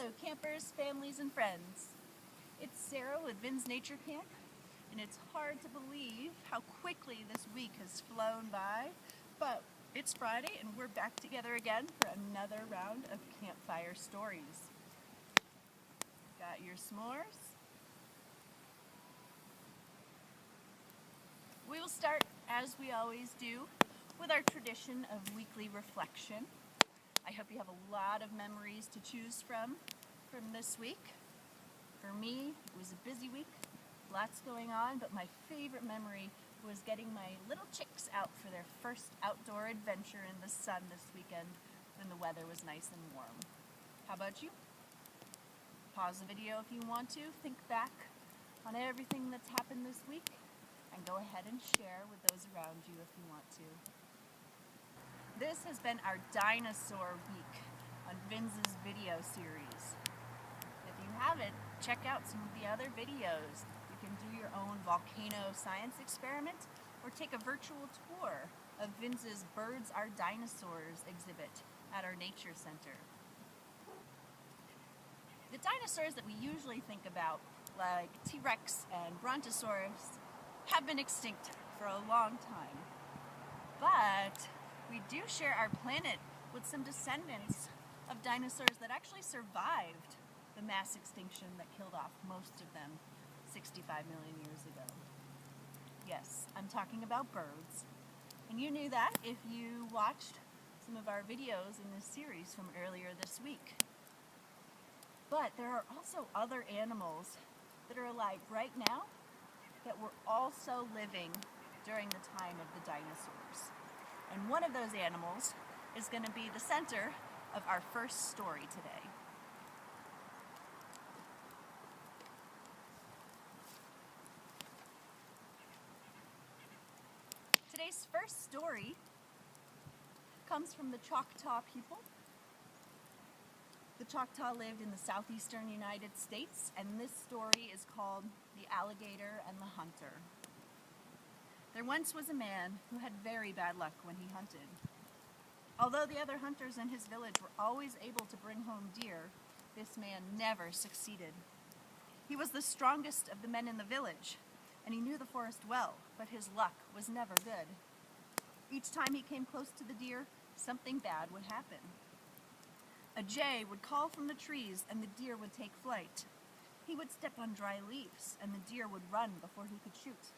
Hello campers, families, and friends. It's Sarah with Vin's Nature Camp, and it's hard to believe how quickly this week has flown by, but it's Friday and we're back together again for another round of Campfire Stories. Got your s'mores? We will start, as we always do, with our tradition of weekly reflection. I hope you have a lot of memories to choose from this week. For me, it was a busy week, lots going on, but my favorite memory was getting my little chicks out for their first outdoor adventure in the sun this weekend when the weather was nice and warm. How about you? Pause the video if you want to, think back on everything that's happened this week, and go ahead and share with those around you if you want to. This has been our Dinosaur Week on Vin's video series. If you haven't, check out some of the other videos. You can do your own volcano science experiment or take a virtual tour of Vin's Birds Are Dinosaurs exhibit at our nature center. The dinosaurs that we usually think about, like T-Rex and Brontosaurus, have been extinct for a long time. But we do share our planet with some descendants of dinosaurs that actually survived the mass extinction that killed off most of them 65 million years ago. Yes, I'm talking about birds. And you knew that if you watched some of our videos in this series from earlier this week. But there are also other animals that are alive right now that were also living during the time of the dinosaurs. And one of those animals is going to be the center of our first story today. Today's first story comes from the Choctaw people. The Choctaw lived in the southeastern United States, and this story is called The Alligator and the Hunter. There once was a man who had very bad luck when he hunted. Although the other hunters in his village were always able to bring home deer, this man never succeeded. He was the strongest of the men in the village, and he knew the forest well, but his luck was never good. Each time he came close to the deer, something bad would happen. A jay would call from the trees, and the deer would take flight. He would step on dry leaves, and the deer would run before he could shoot.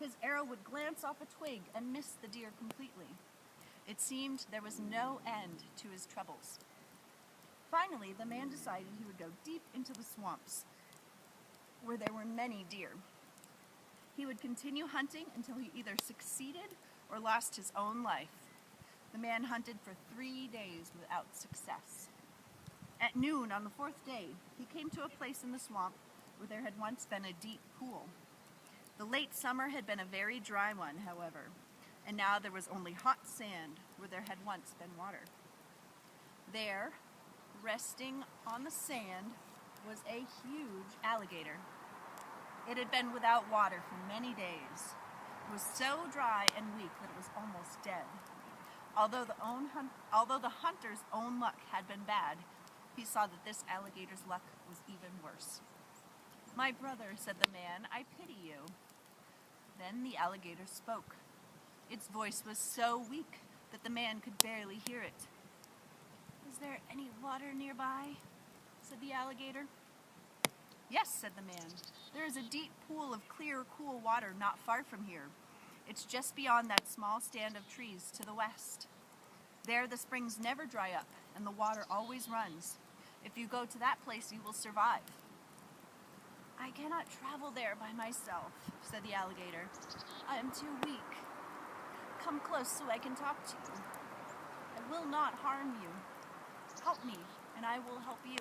His arrow would glance off a twig and miss the deer completely. It seemed there was no end to his troubles. Finally, the man decided he would go deep into the swamps, where there were many deer. He would continue hunting until he either succeeded or lost his own life. The man hunted for 3 days without success. At noon on the fourth day, he came to a place in the swamp where there had once been a deep pool. The late summer had been a very dry one, however, and now there was only hot sand where there had once been water. There, resting on the sand, was a huge alligator. It had been without water for many days. It was so dry and weak that it was almost dead. Although the hunter's own luck had been bad, he saw that this alligator's luck was even worse. "My brother," said the man, "I pity you." Then the alligator spoke. Its voice was so weak that the man could barely hear it. "Is there any water nearby?" said the alligator. "Yes," said the man. "There is a deep pool of clear, cool water not far from here. It's just beyond that small stand of trees to the west. There the springs never dry up, and the water always runs. If you go to that place, you will survive." "I cannot travel there by myself," said the alligator. "I am too weak. Come close so I can talk to you. I will not harm you. Help me, and I will help you."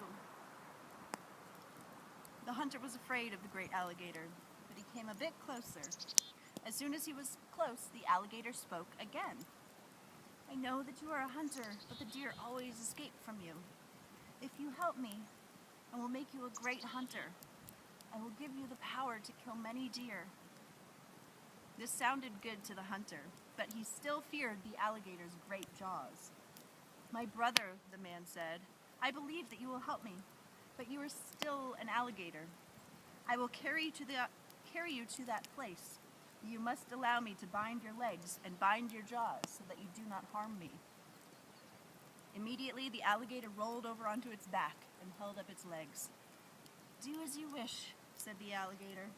The hunter was afraid of the great alligator, but he came a bit closer. As soon as he was close, the alligator spoke again. "I know that you are a hunter, but the deer always escape from you. If you help me, I will make you a great hunter. I will give you the power to kill many deer." This sounded good to the hunter, but he still feared the alligator's great jaws. "My brother," the man said, I believe that you will help me, but you are still an alligator. I will carry you to that place. You must allow me to bind your legs and bind your jaws so that you do not harm me." Immediately, the alligator rolled over onto its back and held up its legs. "Do as you wish," said the alligator.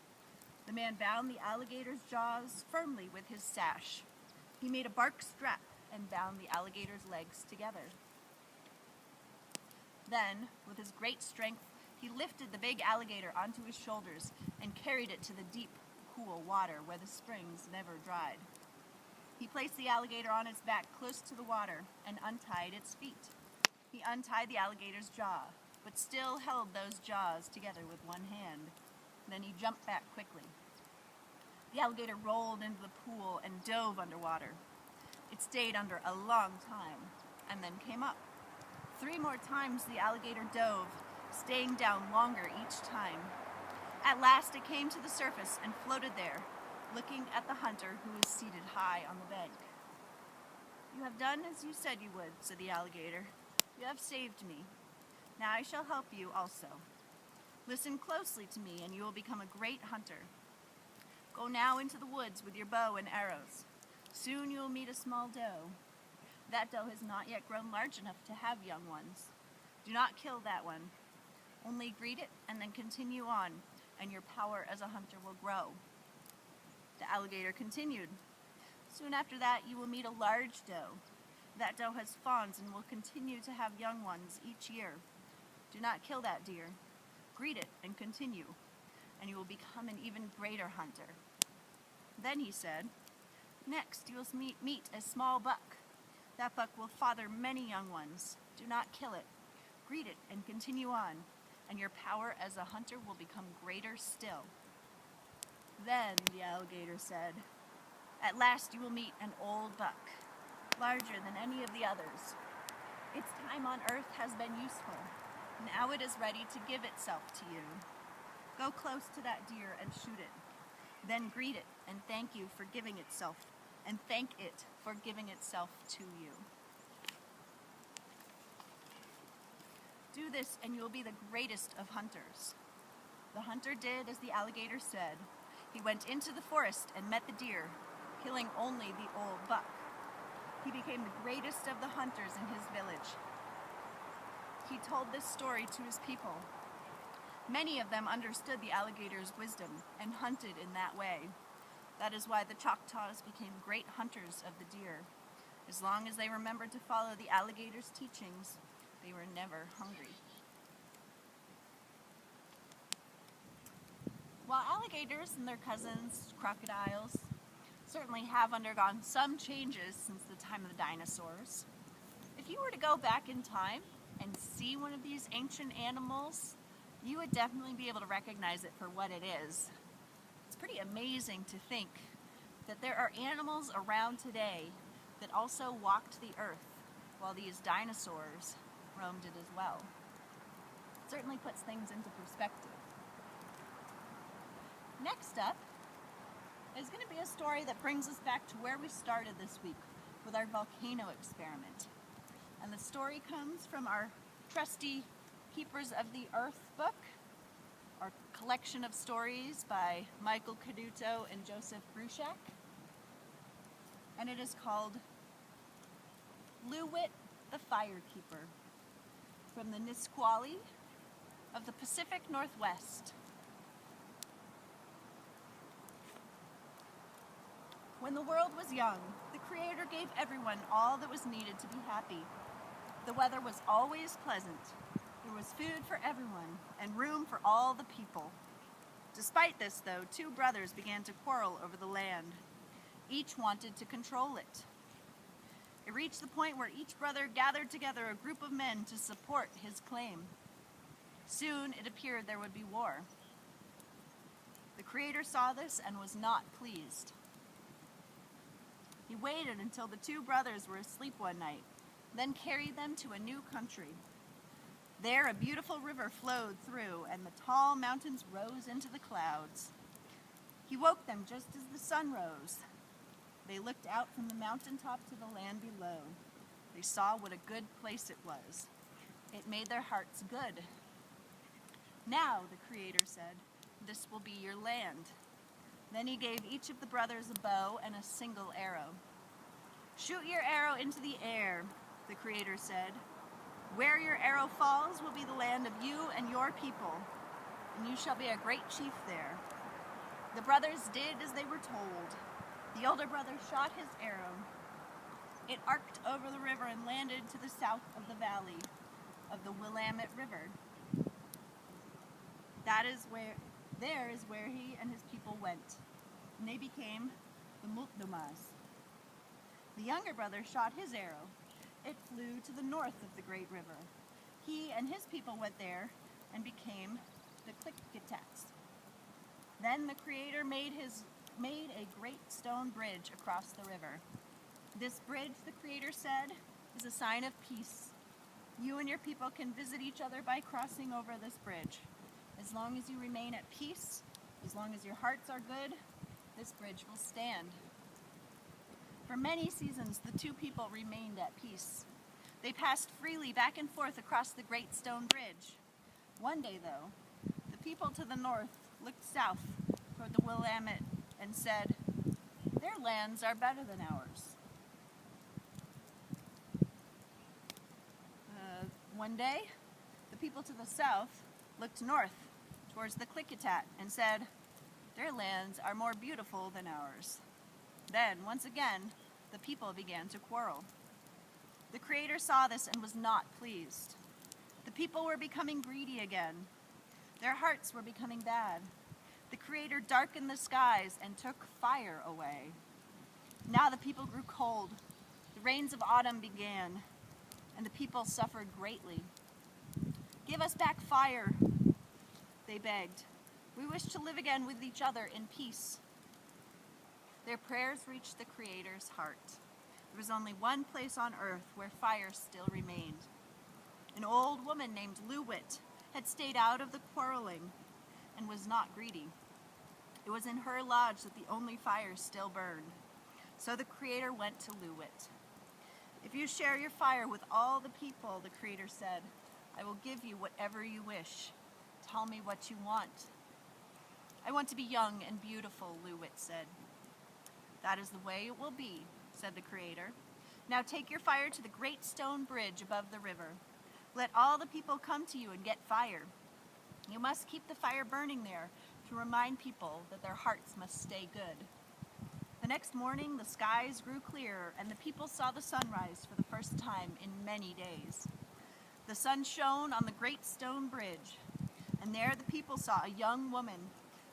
The man bound the alligator's jaws firmly with his sash. He made a bark strap and bound the alligator's legs together. Then, with his great strength, he lifted the big alligator onto his shoulders and carried it to the deep, cool water where the springs never dried. He placed the alligator on its back close to the water and untied its feet. He untied the alligator's jaw, but still held those jaws together with one hand. Then he jumped back quickly. The alligator rolled into the pool and dove underwater. It stayed under a long time and then came up. 3 more times the alligator dove, staying down longer each time. At last it came to the surface and floated there, looking at the hunter who was seated high on the bank. "You have done as you said you would," said the alligator. "You have saved me. Now I shall help you also. Listen closely to me and you will become a great hunter. Go now into the woods with your bow and arrows. Soon you will meet a small doe. That doe has not yet grown large enough to have young ones. Do not kill that one. Only greet it and then continue on, and your power as a hunter will grow." The alligator continued. "Soon after that you will meet a large doe. That doe has fawns and will continue to have young ones each year. Do not kill that deer. Greet it and continue, and you will become an even greater hunter." Then he said, "Next you will meet a small buck. That buck will father many young ones. Do not kill it. Greet it and continue on, and your power as a hunter will become greater still." Then the alligator said, "At last you will meet an old buck, larger than any of the others. Its time on earth has been useful. Now it is ready to give itself to you. Go close to that deer and shoot it. Then greet it and thank you for giving itself, and thank it for giving itself to you. Do this and you will be the greatest of hunters." The hunter did as the alligator said. He went into the forest and met the deer, killing only the old buck. He became the greatest of the hunters in his village. He told this story to his people. Many of them understood the alligator's wisdom and hunted in that way. That is why the Choctaws became great hunters of the deer. As long as they remembered to follow the alligator's teachings, they were never hungry. While alligators and their cousins, crocodiles, certainly have undergone some changes since the time of the dinosaurs, if you were to go back in time and see one of these ancient animals, you would definitely be able to recognize it for what it is. It's pretty amazing to think that there are animals around today that also walked the earth while these dinosaurs roamed it as well. It certainly puts things into perspective. Next up is going to be a story that brings us back to where we started this week with our volcano experiment. And the story comes from our trusty Keepers of the Earth book, our collection of stories by Michael Caduto and Joseph Bruchac. And it is called Lewitt the Firekeeper, from the Nisqually of the Pacific Northwest. When the world was young, the Creator gave everyone all that was needed to be happy. The weather was always pleasant. There was food for everyone and room for all the people. Despite this, though, 2 brothers began to quarrel over the land. Each wanted to control it. It reached the point where each brother gathered together a group of men to support his claim. Soon it appeared there would be war. The Creator saw this and was not pleased. He waited until the 2 brothers were asleep one night, then carried them to a new country. There a beautiful river flowed through, and the tall mountains rose into the clouds. He woke them just as the sun rose. They looked out from the mountaintop to the land below. They saw what a good place it was. It It made their hearts good. Now, the Creator said, this will be your land. Then he gave each of the brothers a bow and a single arrow. Shoot your arrow into the air, the Creator said. Where your arrow falls will be the land of you and your people, and you shall be a great chief there. The brothers did as they were told. The older brother shot his arrow. It arced over the river and landed to the south of the valley of the Willamette River. There is where he and his people went, and they became the Multnomahs. The younger brother shot his arrow. It flew to the north of the great river. He and his people went there and became the Klickitats. Then the Creator made a great stone bridge across the river. This bridge, the Creator said, is a sign of peace. You and your people can visit each other by crossing over this bridge. As long as you remain at peace, as long as your hearts are good, this bridge will stand. For many seasons, the two people remained at peace. They passed freely back and forth across the great stone bridge. One day, though, the people to the north looked south toward the Willamette and said, their lands are better than ours. One day, the people to the south looked north towards the Klickitat and said, their lands are more beautiful than ours. Then, once again, the people began to quarrel. The Creator saw this and was not pleased. The people were becoming greedy again. Their hearts were becoming bad. The Creator darkened the skies and took fire away. Now the people grew cold. The rains of autumn began, and the people suffered greatly. Give us back fire, they begged. We wish to live again with each other in peace. Their prayers reached the Creator's heart. There was only one place on earth where fire still remained. An old woman named Lewitt had stayed out of the quarreling and was not greedy. It was in her lodge that the only fire still burned. So the Creator went to Lewitt. If you share your fire with all the people, the Creator said, I will give you whatever you wish. Tell me what you want. I want to be young and beautiful, Lewitt said. That is the way it will be, said the Creator. Now take your fire to the great stone bridge above the river. Let all the people come to you and get fire. You must keep the fire burning there to remind people that their hearts must stay good. The next morning, the skies grew clearer, and the people saw the sunrise for the first time in many days. The sun shone on the great stone bridge, and there the people saw a young woman,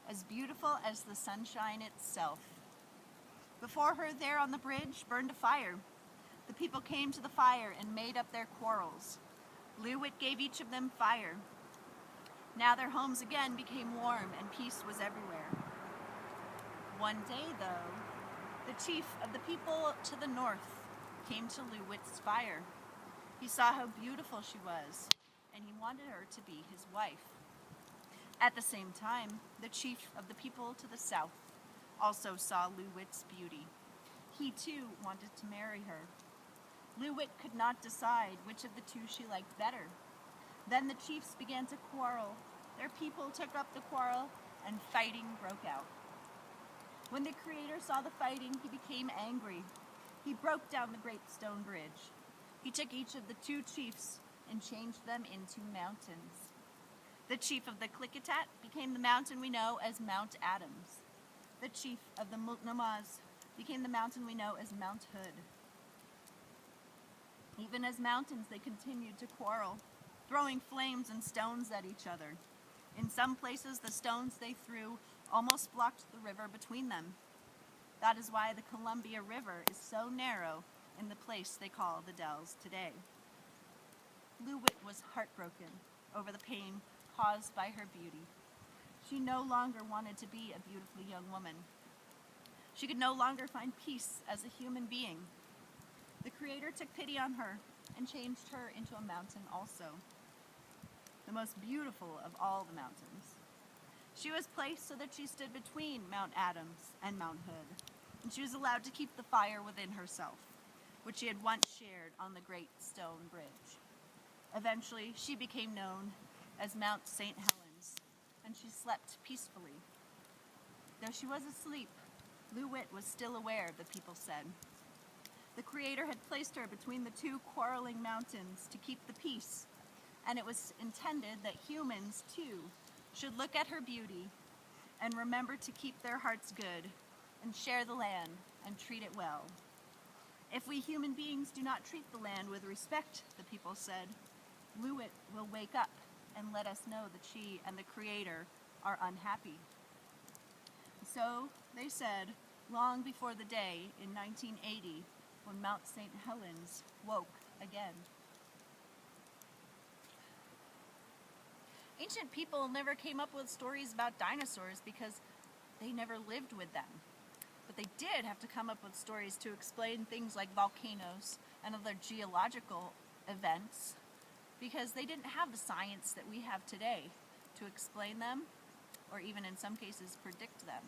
as beautiful as the sunshine itself. Before her there on the bridge burned a fire. The people came to the fire and made up their quarrels. Lewitt gave each of them fire. Now their homes again became warm and peace was everywhere. One day, though, the chief of the people to the north came to Lewitt's fire. He saw how beautiful she was, and he wanted her to be his wife. At the same time, the chief of the people to the south also saw Lewitt's beauty. He too wanted to marry her. Lewitt could not decide which of the two she liked better. Then the chiefs began to quarrel. Their people took up the quarrel, and fighting broke out. When the Creator saw the fighting, he became angry. He broke down the great stone bridge. He took each of the two chiefs and changed them into mountains. The chief of the Klickitat became the mountain we know as Mount Adams. The chief of the Multnomahs became the mountain we know as Mount Hood. Even as mountains, they continued to quarrel, throwing flames and stones at each other. In some places, the stones they threw almost blocked the river between them. That is why the Columbia River is so narrow in the place they call the Dells today. Lewitt was heartbroken over the pain caused by her beauty. She no longer wanted to be a beautiful young woman. She could no longer find peace as a human being. The Creator took pity on her and changed her into a mountain also, the most beautiful of all the mountains. She was placed so that she stood between Mount Adams and Mount Hood, and she was allowed to keep the fire within herself, which she had once shared on the great stone bridge. Eventually, she became known as Mount St. Helens, and she slept peacefully. Though she was asleep, Lewitt was still aware, the people said. The Creator had placed her between the two quarreling mountains to keep the peace, and it was intended that humans, too, should look at her beauty and remember to keep their hearts good and share the land and treat it well. If we human beings do not treat the land with respect, the people said, Lewitt will wake up and let us know that she and the Creator are unhappy. So, they said, long before the day in 1980 when Mount St. Helens woke again. Ancient people never came up with stories about dinosaurs because they never lived with them. But they did have to come up with stories to explain things like volcanoes and other geological events because they didn't have the science that we have today to explain them or even in some cases predict them.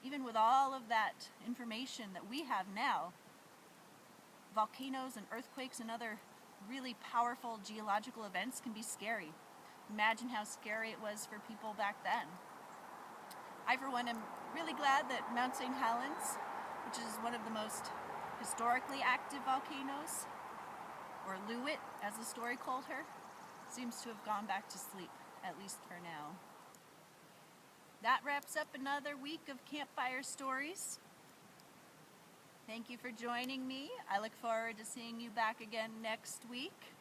Even with all of that information that we have now, volcanoes and earthquakes and other really powerful geological events can be scary. Imagine how scary it was for people back then. I, for one, am really glad that Mount St. Helens, which is one of the most historically active volcanoes, or Lewitt, as the story called her, seems to have gone back to sleep, at least for now. That wraps up another week of Campfire Stories. Thank you for joining me. I look forward to seeing you back again next week.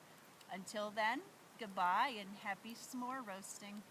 Until then, goodbye and happy s'more roasting.